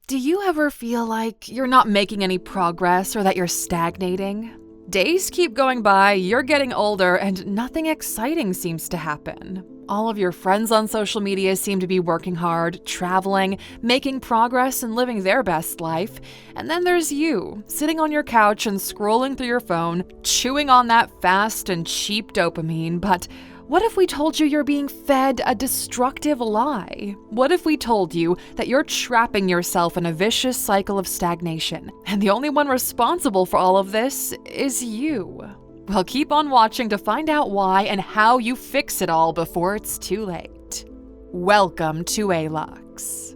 Do you ever feel like you're not making any progress or that you're stagnating? Days keep going by, you're getting older, and nothing exciting seems to happen. All of your friends on social media seem to be working hard, traveling, making progress, and living their best life. And then there's you, sitting on your couch and scrolling through your phone, chewing on that fast and cheap dopamine. But what if we told you you're being fed a destructive lie? What if we told you that you're trapping yourself in a vicious cycle of stagnation, and the only one responsible for all of this is you? Well, keep on watching to find out why and how you fix it all before it's too late. Welcome to Alux.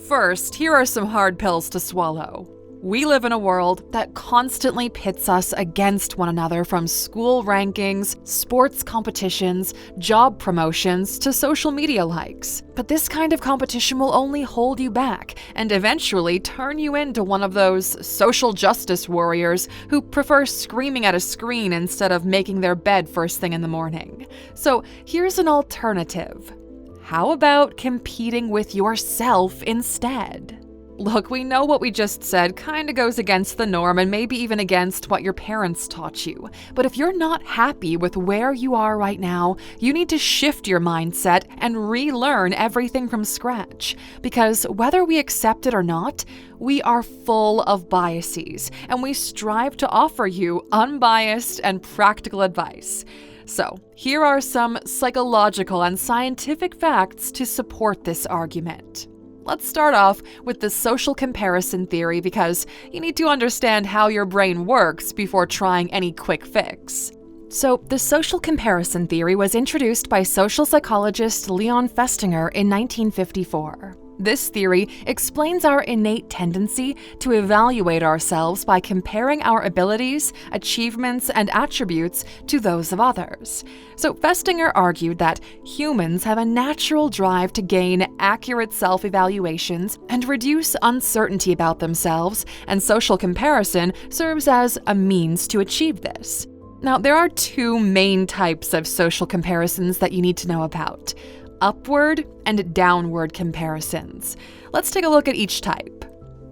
First, here are some hard pills to swallow. We live in a world that constantly pits us against one another, from school rankings, sports competitions, job promotions, to social media likes. But this kind of competition will only hold you back and eventually turn you into one of those social justice warriors who prefer screaming at a screen instead of making their bed first thing in the morning. So here's an alternative. How about competing with yourself instead? Look, we know what we just said kinda goes against the norm and maybe even against what your parents taught you. But if you're not happy with where you are right now, you need to shift your mindset and relearn everything from scratch. Because whether we accept it or not, we are full of biases, and we strive to offer you unbiased and practical advice. So, here are some psychological and scientific facts to support this argument. Let's start off with the social comparison theory, because you need to understand how your brain works before trying any quick fix. So, the social comparison theory was introduced by social psychologist Leon Festinger in 1954. This theory explains our innate tendency to evaluate ourselves by comparing our abilities, achievements, and attributes to those of others. So Festinger argued that humans have a natural drive to gain accurate self-evaluations and reduce uncertainty about themselves, and social comparison serves as a means to achieve this. Now, there are two main types of social comparisons that you need to know about: upward and downward comparisons. Let's take a look at each type.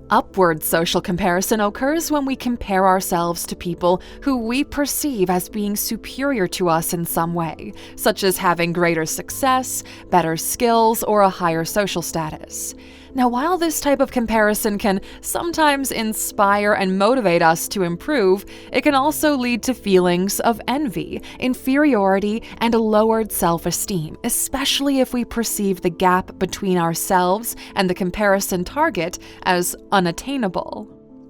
Upward social comparison occurs when we compare ourselves to people who we perceive as being superior to us in some way, such as having greater success, better skills, or a higher social status. Now, while this type of comparison can sometimes inspire and motivate us to improve, it can also lead to feelings of envy, inferiority, and a lowered self-esteem, especially if we perceive the gap between ourselves and the comparison target as unattainable.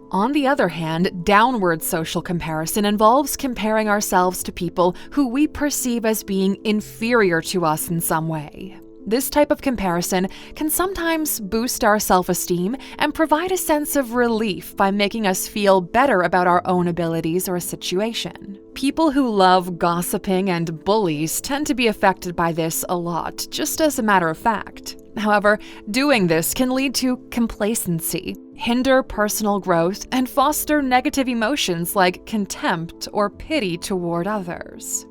On the other hand, downward social comparison involves comparing ourselves to people who we perceive as being inferior to us in some way. This type of comparison can sometimes boost our self-esteem and provide a sense of relief by making us feel better about our own abilities or a situation. People who love gossiping and bullies tend to be affected by this a lot, just as a matter of fact. However, doing this can lead to complacency, hinder personal growth, and foster negative emotions like contempt or pity toward others.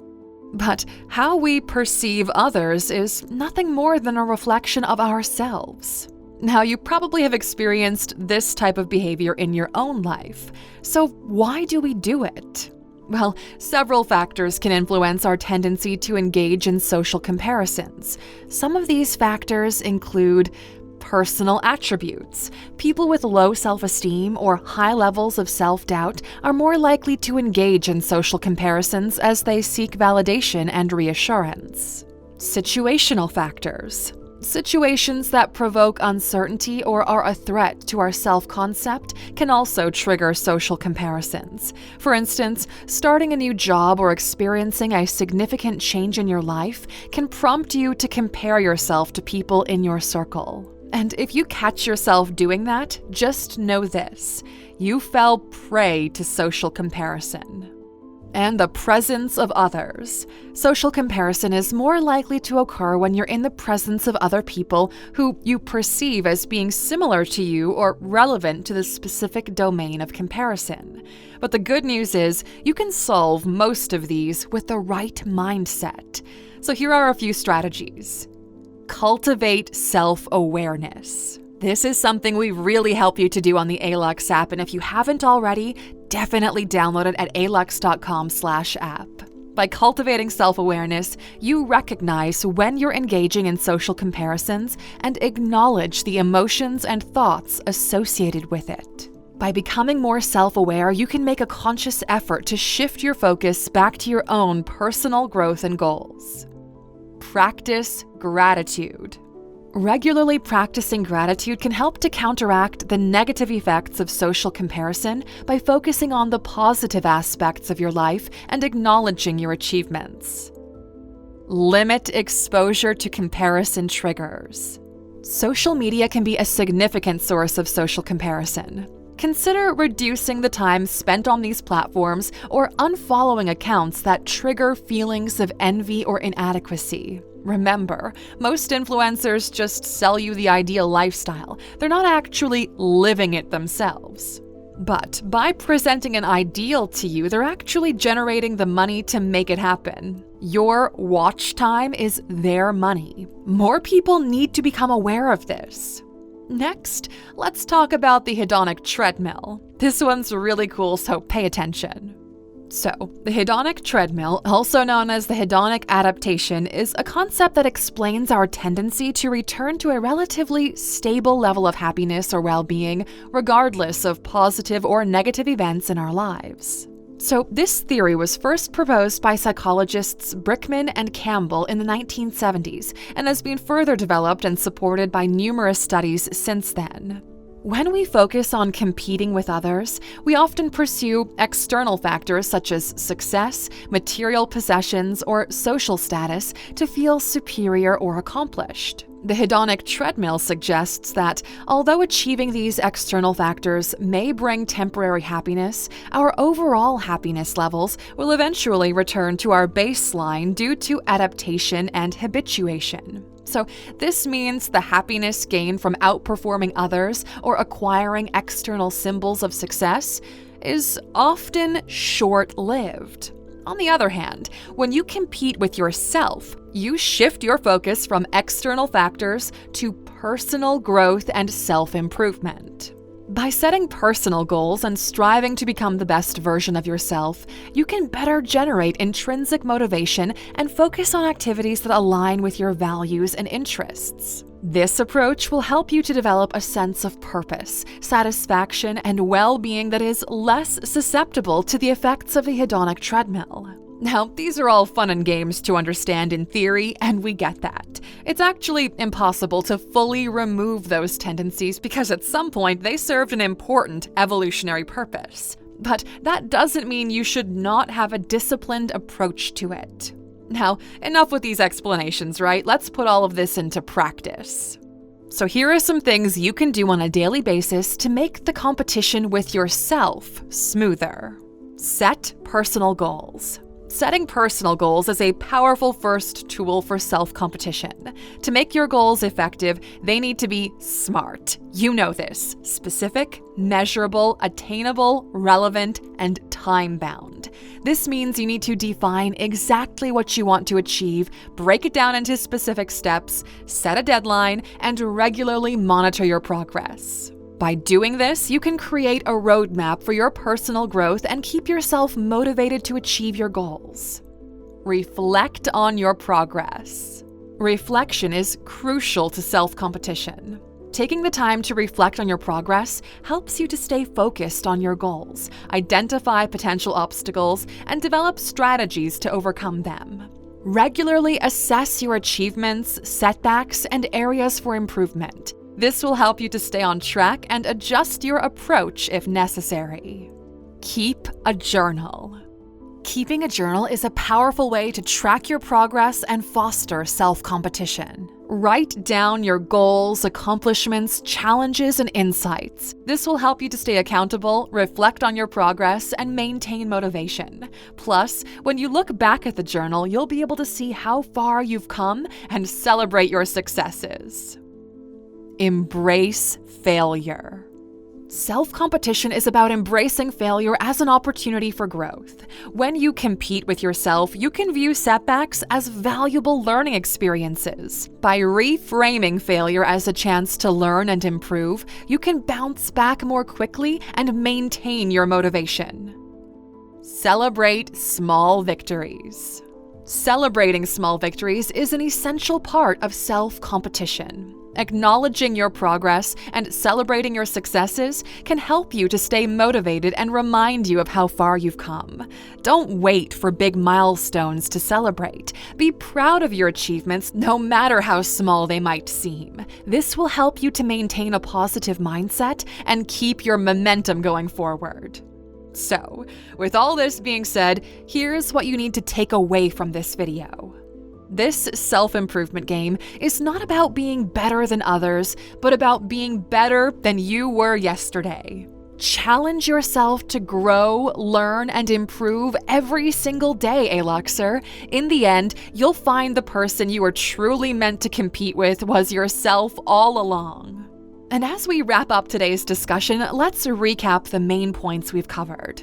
But how we perceive others is nothing more than a reflection of ourselves. Now, you probably have experienced this type of behavior in your own life. So why do we do it? Well, several factors can influence our tendency to engage in social comparisons. Some of these factors include personal attributes. People with low self-esteem or high levels of self-doubt are more likely to engage in social comparisons as they seek validation and reassurance. Situational factors. Situations that provoke uncertainty or are a threat to our self-concept can also trigger social comparisons. For instance, starting a new job or experiencing a significant change in your life can prompt you to compare yourself to people in your circle. And if you catch yourself doing that, just know this: you fell prey to social comparison. And the presence of others. Social comparison is more likely to occur when you're in the presence of other people who you perceive as being similar to you or relevant to the specific domain of comparison. But the good news is, you can solve most of these with the right mindset. So here are a few strategies. Cultivate self-awareness. This is something we really help you to do on the Alux app, and if you haven't already, definitely download it at alux.com/app. By cultivating self-awareness, you recognize when you're engaging in social comparisons and acknowledge the emotions and thoughts associated with it. By becoming more self-aware, you can make a conscious effort to shift your focus back to your own personal growth and goals. Practice gratitude. Regularly practicing gratitude can help to counteract the negative effects of social comparison by focusing on the positive aspects of your life and acknowledging your achievements. Limit exposure to comparison triggers. Social media can be a significant source of social comparison. Consider reducing the time spent on these platforms or unfollowing accounts that trigger feelings of envy or inadequacy. Remember, most influencers just sell you the ideal lifestyle. They're not actually living it themselves. But by presenting an ideal to you, they're actually generating the money to make it happen. Your watch time is their money. More people need to become aware of this. Next, let's talk about the Hedonic Treadmill. This one's really cool, so pay attention. So, the Hedonic Treadmill, also known as the hedonic adaptation, is a concept that explains our tendency to return to a relatively stable level of happiness or well-being, regardless of positive or negative events in our lives. So, this theory was first proposed by psychologists Brickman and Campbell in the 1970s and has been further developed and supported by numerous studies since then. When we focus on competing with others, we often pursue external factors such as success, material possessions, or social status to feel superior or accomplished. The Hedonic Treadmill suggests that, although achieving these external factors may bring temporary happiness, our overall happiness levels will eventually return to our baseline due to adaptation and habituation. So, this means the happiness gained from outperforming others or acquiring external symbols of success is often short-lived. On the other hand, when you compete with yourself, you shift your focus from external factors to personal growth and self-improvement. By setting personal goals and striving to become the best version of yourself, you can better generate intrinsic motivation and focus on activities that align with your values and interests. This approach will help you to develop a sense of purpose, satisfaction, and well-being that is less susceptible to the effects of the hedonic treadmill. Now, these are all fun and games to understand in theory, and we get that. It's actually impossible to fully remove those tendencies because at some point they served an important evolutionary purpose. But that doesn't mean you should not have a disciplined approach to it. Now, enough with these explanations, right? Let's put all of this into practice. So here are some things you can do on a daily basis to make the competition with yourself smoother. Set personal goals. Setting personal goals is a powerful first tool for self-competition. To make your goals effective, they need to be SMART. You know this: specific, measurable, attainable, relevant, and time-bound. This means you need to define exactly what you want to achieve, break it down into specific steps, set a deadline, and regularly monitor your progress. By doing this, you can create a roadmap for your personal growth and keep yourself motivated to achieve your goals. Reflect on your progress. Reflection is crucial to self-competition. Taking the time to reflect on your progress helps you to stay focused on your goals, identify potential obstacles, and develop strategies to overcome them. Regularly assess your achievements, setbacks, and areas for improvement. This will help you to stay on track and adjust your approach if necessary. Keep a journal. Keeping a journal is a powerful way to track your progress and foster self-competition. Write down your goals, accomplishments, challenges, and insights. This will help you to stay accountable, reflect on your progress, and maintain motivation. Plus, when you look back at the journal, you'll be able to see how far you've come and celebrate your successes. Embrace failure. Self-competition is about embracing failure as an opportunity for growth. When you compete with yourself, you can view setbacks as valuable learning experiences. By reframing failure as a chance to learn and improve, you can bounce back more quickly and maintain your motivation. Celebrate small victories. Celebrating small victories is an essential part of self-competition. Acknowledging your progress and celebrating your successes can help you to stay motivated and remind you of how far you've come. Don't wait for big milestones to celebrate. Be proud of your achievements, no matter how small they might seem. This will help you to maintain a positive mindset and keep your momentum going forward. So, with all this being said, here's what you need to take away from this video. This self-improvement game is not about being better than others, but about being better than you were yesterday. Challenge yourself to grow, learn, and improve every single day, Aluxer. In the end, you'll find the person you were truly meant to compete with was yourself all along. And as we wrap up today's discussion, let's recap the main points we've covered.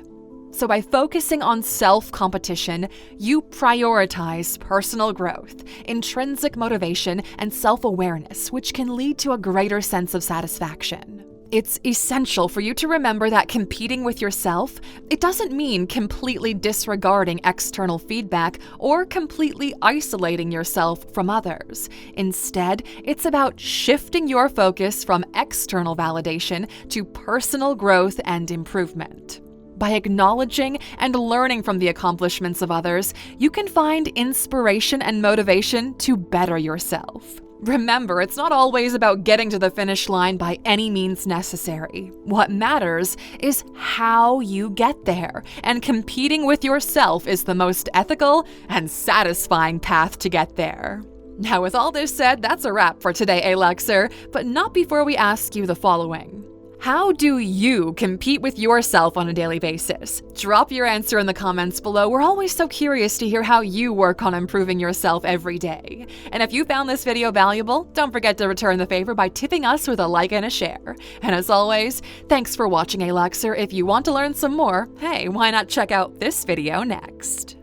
So by focusing on self-competition, you prioritize personal growth, intrinsic motivation, and self-awareness, which can lead to a greater sense of satisfaction. It's essential for you to remember that competing with yourself, it doesn't mean completely disregarding external feedback or completely isolating yourself from others. Instead, it's about shifting your focus from external validation to personal growth and improvement. By acknowledging and learning from the accomplishments of others, you can find inspiration and motivation to better yourself. Remember, it's not always about getting to the finish line by any means necessary. What matters is how you get there, and competing with yourself is the most ethical and satisfying path to get there. Now, with all this said, that's a wrap for today, Aluxer, but not before we ask you the following. How do you compete with yourself on a daily basis? Drop your answer in the comments below. We're always so curious to hear how you work on improving yourself every day. And if you found this video valuable, don't forget to return the favor by tipping us with a like and a share. And as always, thanks for watching, Aluxer. If you want to learn some more, hey, why not check out this video next?